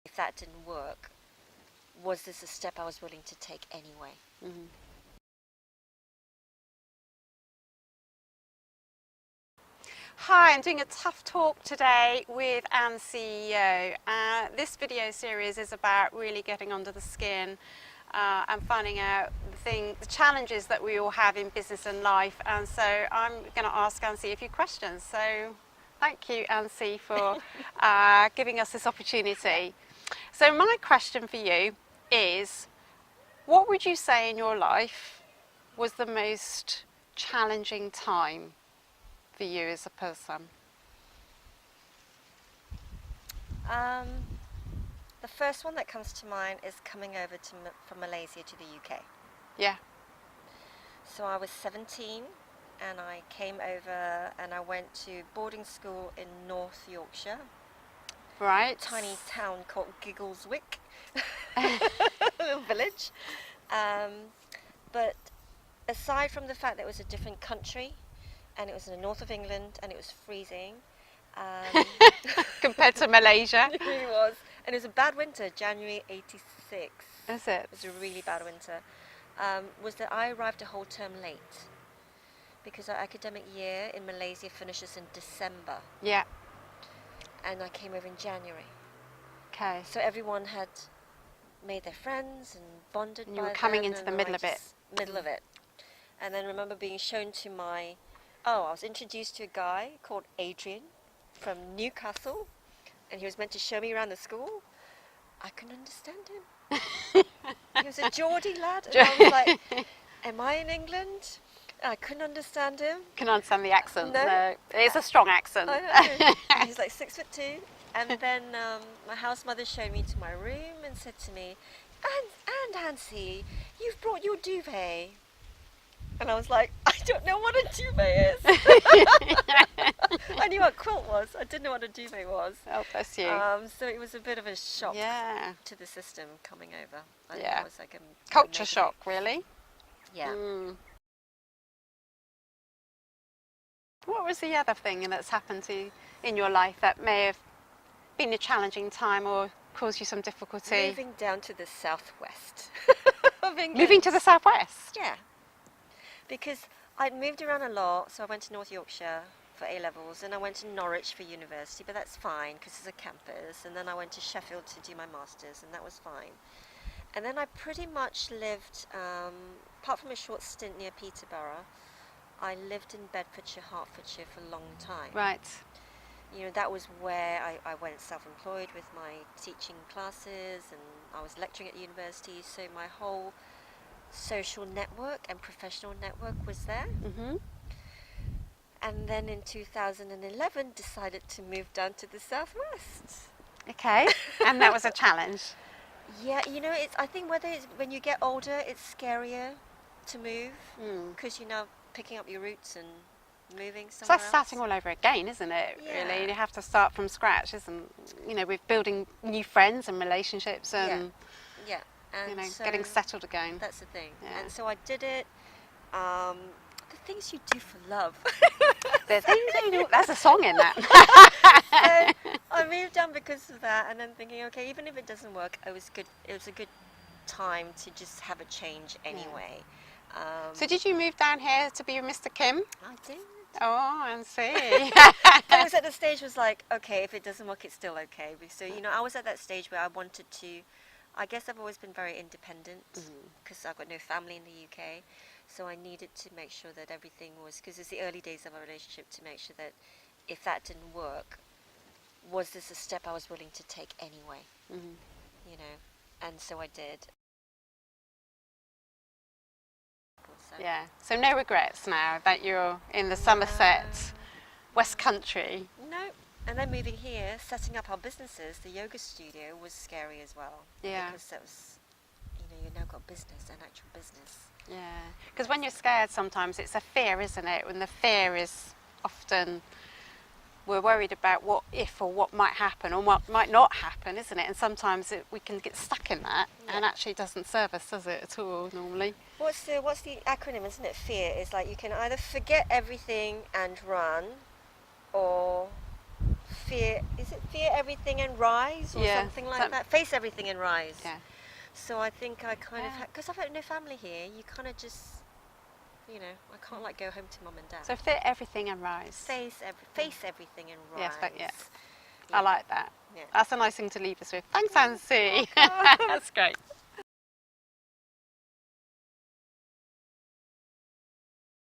if that didn't work, was this a step I was willing to take anyway? Mm-hmm. Hi, I'm doing a tough talk today with Ann-See Yeoh. This video series is about really getting under the skin and finding out the challenges that we all have in business and life. And so I'm going to ask Ann-See a few questions. So thank you, Ann-See, for giving us this opportunity. So my question for you is, what would you say in your life was the most challenging time for you as a person? The first one that comes to mind is coming over from Malaysia to the UK. Yeah. So I was 17 and I came over and I went to boarding school in North Yorkshire. Right. Tiny town called Giggleswick, little village. But aside from the fact that it was a different country and it was in the north of England and it was freezing, compared to Malaysia. it really was. And it was a bad winter, January 86. Is it? It was a really bad winter. Was that I arrived a whole term late because our academic year in Malaysia finishes in December. Yeah. And I came over in January. Okay. So everyone had made their friends and bonded. And you were coming then, into the and middle I of it. Middle of it. And then remember being shown to I was introduced to a guy called Adrian from Newcastle, and he was meant to show me around the school. I couldn't understand him. He was a Geordie lad, and I was like, am I in England? I couldn't understand him. Can understand the accent. No. It's a strong accent. I know. He's like 6'2", and then my house mother showed me to my room and said to me, and Ann-See, you've brought your duvet. And I was like, I don't know what a duvet is. I knew what a quilt was. I didn't know what a duvet was. Oh, bless you. So it was a bit of a shock to the system coming over. I think it was like a culture shock, really. Yeah. What was the other thing that's happened to you in your life that may have been a challenging time or caused you some difficulty? Moving down to the southwest of England. Moving to the southwest? Yeah. Because I'd moved around a lot, so I went to North Yorkshire for A-levels, and I went to Norwich for university, but that's fine because it's a campus, and then I went to Sheffield to do my master's, and that was fine. And then I pretty much lived, apart from a short stint near Peterborough, I lived in Bedfordshire, Hertfordshire for a long time. Right. You know, that was where I went self-employed with my teaching classes, and I was lecturing at university, so my whole social network and professional network was there. Mm-hmm. And then in 2011 decided to move down to the southwest. Okay. And that was a challenge. Yeah, you know, I think when you get older, it's scarier to move because you're now picking up your roots and moving somewhere So that's else. starting all over again, isn't it? Yeah. Really, you have to start from scratch, with building new friends and relationships and Yeah. And so getting settled again. That's the thing. Yeah. And so I did it. The things you do for love. That's a song in that. So I moved down because of that, and then thinking, okay, even if it doesn't work, it was good. It was a good time to just have a change anyway. So did you move down here to be with Mr. Kim? I did. Oh, and see. But it was at the stage was like, okay, if it doesn't work, it's still okay. So I was at that stage where I wanted to. I guess I've always been very independent because I've got no family in the UK. So I needed to make sure that everything was, because it's the early days of our relationship, to make sure that if that didn't work, was this a step I was willing to take anyway? You know, and so I did. Yeah, so no regrets now that you're in the Somerset West Country. No, and then moving here, setting up our businesses, the yoga studio was scary as well. Yeah. Because that was, you've now got business, an actual business. Yeah, because when you're scared sometimes it's a fear, isn't it? When the fear is often, we're worried about what if or what might happen or what might not happen, isn't it? And sometimes we can get stuck in that and actually it doesn't serve us, does it, at all, normally? What's the acronym, isn't it? Fear. It's like you can either forget everything and run, or fear, is it fear everything and rise, or Yeah, something like that. Face everything and rise. Yeah. So I think I kind of, Yeah. because I've got no family here, you kind of just, you know, I can't like go home to mum and dad. So fit everything and rise. Face everything and rise. Yes, yes. Yeah. I like that. Yeah. That's a nice thing to leave us with. Thanks, Ann-See. Welcome. That's great.